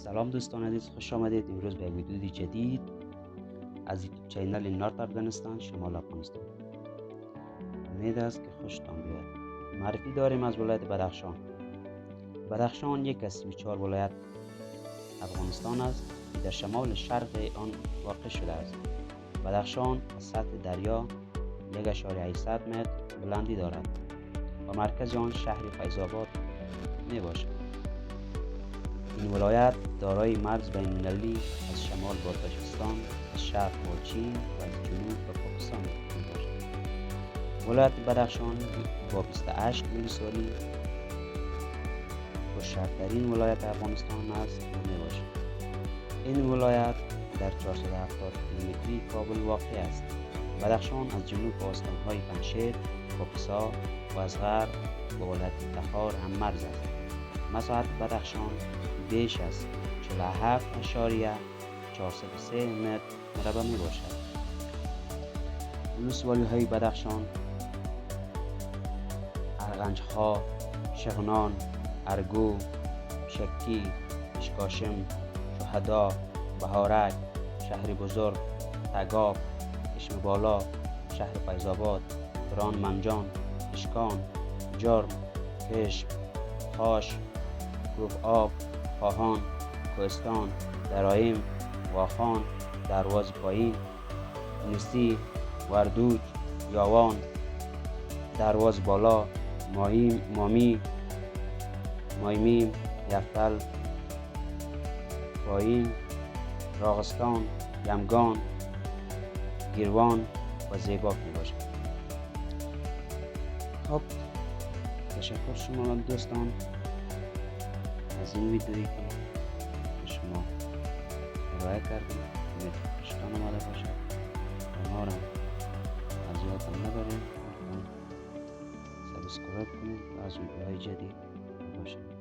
سلام دوستان عزیز، خوش آمدید. امروز به ویدیو جدید از یوتیوب چینل نارت افغانستان شمال افغانستان. امید است که خوشتان بیاد. معرفی داریم از ولایت بدخشان. بدخشان یک از 34 ولایت افغانستان است که در شمال شرق آن واقع شده است. بدخشان از سطح دریا 1.8 متر بلندی دارد و مرکز آن شهر فیض‌آباد می باشد. این ولایت دارای مرز بین‌المللی از شمال با تاجیکستان، از شرق با چین و از جنوب با پاکستان میباشد. ولایت بدخشان با 28 ولسوالی پرشهرترین ولایت افغانستان است میباشد. این ولایت در 470 کیلومتری کابل واقع است. بدخشان از جنوب با استانهای پنجشیر، کاپیسا و از غرب با ولایت تخار هم مرز است. مساحت بدخشان بیش از 47.403 متر مربع می باشد. ولسوالی های بدخشان: ارغنج‌ها، شغنان، ارگو، شکی، اشکاشم، شهدا، بهارک، شهر بزرگ، تگاف، چشم بالا، شهر فیض‌آباد، کران منجان، اشکان، جرم، کشم، خاش، کوه آب، خواهان، کوهستان، درایم، واخان، درواز پایین، نسی، وردوج، یاوان، درواز بالا، مایمیم، یفتل، پایین، راغستان، یمگان، گیروان و زیباک می باشد. خب، تشکر شما دوستان از این ویدیویی که شما ارائه کردید. امید خوشتان آمده باشد و ما را از یادتان نبرید. سابسکرایب کنید و از ویدیوهای جدید باشید.